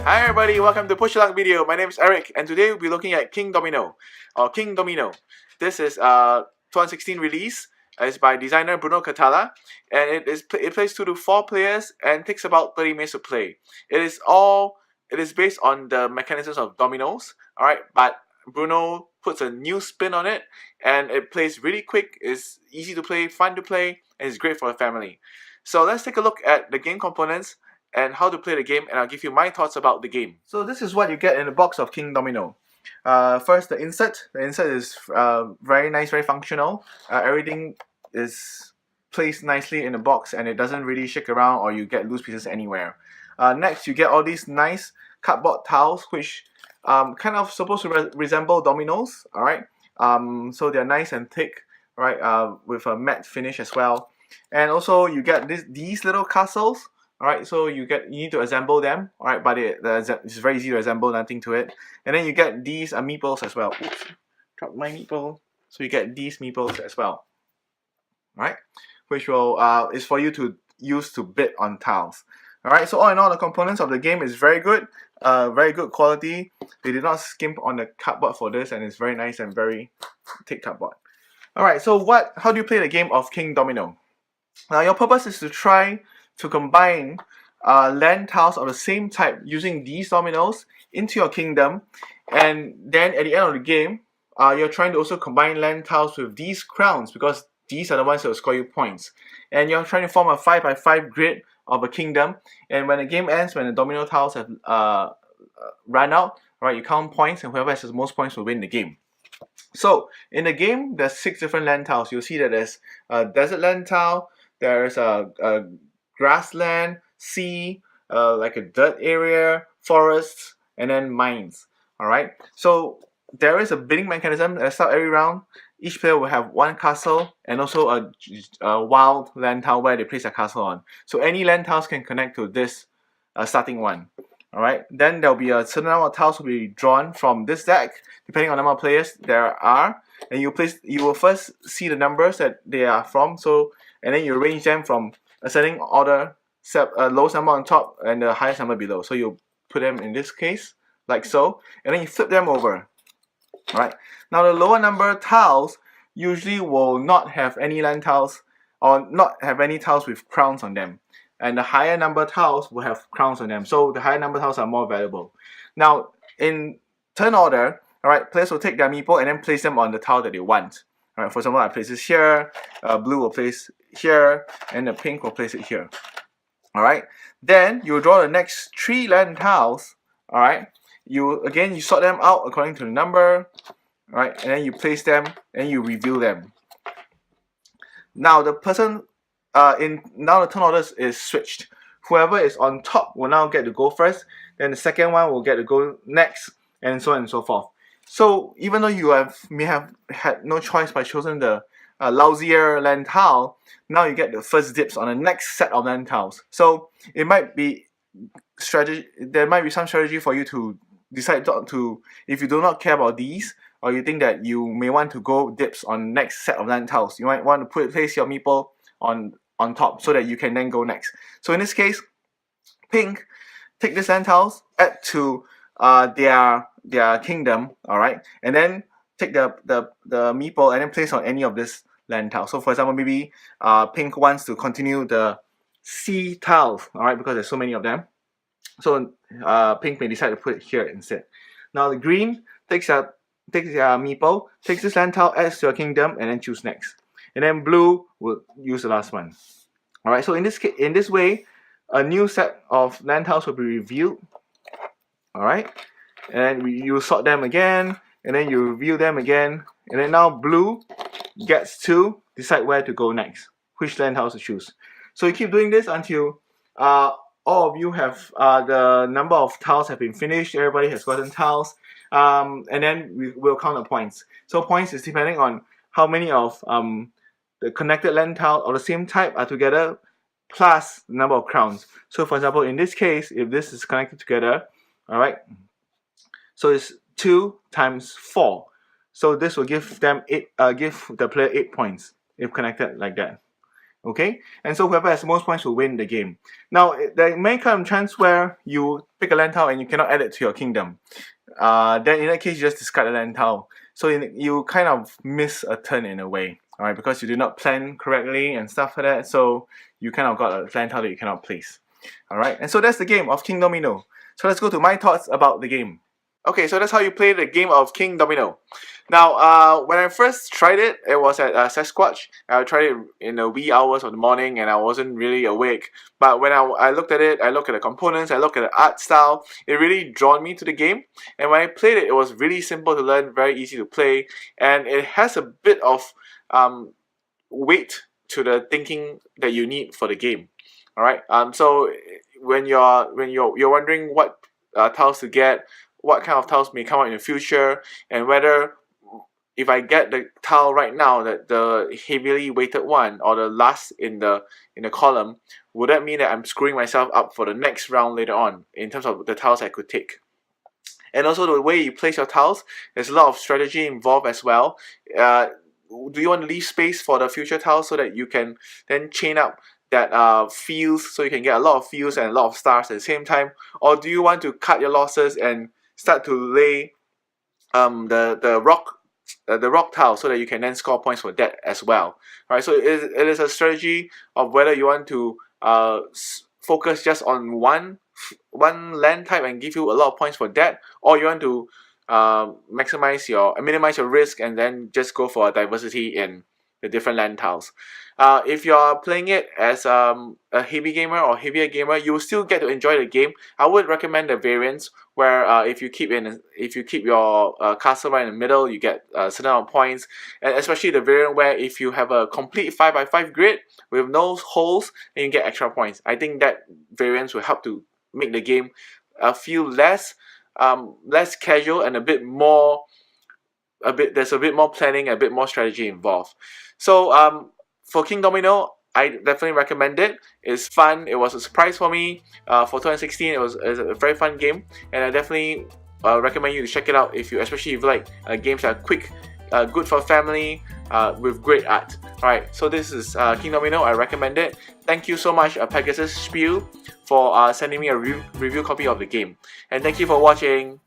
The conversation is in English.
Hi everybody, welcome to Push Luck video. My name is Eric and today we'll be looking at Kingdomino or Kingdomino. This is a 2016 release. It's by designer Bruno Cathala and it plays 2 to 4 players and takes about 30 minutes to play. It is based on the mechanisms of dominoes, alright, but Bruno puts a new spin on it and it plays really quick, it's easy to play, fun to play, and it's great for a family. So let's take a look at the game components and how to play the game, and I'll give you my thoughts about the game. So this is what you get in the box of Kingdomino. First, the insert. The insert is very nice, very functional. Everything is placed nicely in the box and it doesn't really shake around or you get loose pieces anywhere. Next, you get all these nice cardboard tiles which kind of supposed to resemble dominoes, alright? So they're nice and thick, right? With a matte finish as well. And also you get these little castles. Alright, so you need to assemble them, alright, but it's very easy to assemble, nothing to it. And then you get these meeples as well. Oops, dropped my meeple. So you get these meeples as well, right? Which will is for you to use to bid on tiles. Alright, so all in all, the components of the game is very good quality. They did not skimp on the cardboard for this, and it's very nice and very thick cardboard. Alright, so how do you play the game of Kingdomino? Now your purpose is to try to combine land tiles of the same type using these dominoes into your kingdom, and then at the end of the game you're trying to also combine land tiles with these crowns because these are the ones that will score you points, and you're trying to form a 5x5 grid of a kingdom, and when the game ends, when the domino tiles have run out, right, you count points and whoever has the most points will win the game. So in the game there's 6 different land tiles. You'll see that there's a desert land tile, there's a grassland, sea, like a dirt area, forests, and then mines. Alright, so there is a bidding mechanism at the start every round. Each player will have 1 castle and also a wild land tile where they place a castle on. So any land tiles can connect to this starting one. Alright, then there will be a certain number of tiles will be drawn from this deck, depending on the number of players there are. And you will first see the numbers that they are from, and then you arrange them from ascending order, lowest number on top and the highest number below. So you put them in this case, like so, and then you flip them over. Alright, now the lower number tiles usually will not have any land tiles or not have any tiles with crowns on them. And the higher number tiles will have crowns on them. So the higher number tiles are more valuable. Now, in turn order, alright, players will take their meeple and then place them on the tile that they want. Alright, for example, I place this here, blue will place here, and the pink will place it here. Alright, then you draw the next 3 land tiles. Alright, you sort them out according to the number. Alright, and then you place them and you reveal them. Now the person now the turn order is switched. Whoever is on top will now get to go first, then the second one will get to go next, and so on and so forth. So even though you may have had no choice by choosing the lousier land tile, now you get the first dips on the next set of land tiles. So it might be there might be some strategy for you to decide to, if you do not care about these, or you think that you may want to go dips on next set of land tiles, you might want to place your meeple on top so that you can then go next. So in this case, pink take this land tiles, add to their kingdom, alright, and then take the meeple and then place on any of this land tiles. So for example, maybe pink wants to continue the sea tiles, alright, because there's so many of them. So pink may decide to put it here instead. Now the green takes their meeple, takes this land tile, adds to your kingdom, and then choose next. And then blue will use the last one. Alright, so in this way, a new set of land tiles will be revealed. Alright, and you sort them again, and then you reveal them again, and then now blue gets to decide where to go next, which land tiles to choose. So you keep doing this until all of you have the number of tiles have been finished, everybody has gotten tiles, and then we will count the points. So points is depending on how many of the connected land tiles of the same type are together plus the number of crowns. So for example, in this case, if this is connected together, alright, so it's 2 times 4. So this will give them give the player 8 points if connected like that. Okay, and so whoever has the most points will win the game. Now, there may come a chance where you pick a land tile and you cannot add it to your kingdom. Then in that case, you just discard the land tile. So you kind of miss a turn in a way, alright, because you did not plan correctly and stuff like that. So you kind of got a land tile that you cannot place. Alright, and so that's the game of Kingdomino. So let's go to my thoughts about the game. Okay, so that's how you play the game of Kingdomino. Now, when I first tried it, it was at Sasquatch. I tried it in the wee hours of the morning and I wasn't really awake. But when I looked at it, I looked at the components, I looked at the art style, it really drawn me to the game. And when I played it, it was really simple to learn, very easy to play, and it has a bit of weight to the thinking that you need for the game. Alright, so when you're wondering what tiles to get, what kind of tiles may come out in the future, and whether if I get the tile right now, that the heavily weighted one or the last in the column, would that mean that I'm screwing myself up for the next round later on in terms of the tiles I could take? And also the way you place your tiles, there's a lot of strategy involved as well. Do you want to leave space for the future tiles so that you can then chain up that fields, so you can get a lot of fields and a lot of stars at the same time? Or do you want to cut your losses and start to lay the rock tile so that you can then score points for that as well? Right, so it is a strategy of whether you want to focus just on one land type and give you a lot of points for that, or you want to minimize your risk and then just go for a diversity in the different land tiles. If you're playing it as a heavy gamer or heavier gamer, you will still get to enjoy the game. I would recommend the variants where if you keep your castle right in the middle, you get a certain amount of points, and especially the variant where if you have a complete 5x5 grid with no holes, then you get extra points. I think that variants will help to make the game feel less casual and there's a bit more planning, a bit more strategy involved. So for Kingdomino, I definitely recommend it. It's fun. It was a surprise for me. For 2016, it was a very fun game, and I definitely recommend you to check it out especially if you like games that are quick, good for family, with great art. Alright, so this is Kingdomino. I recommend it. Thank you so much, Pegasus Spiele, for sending me a review copy of the game, and thank you for watching.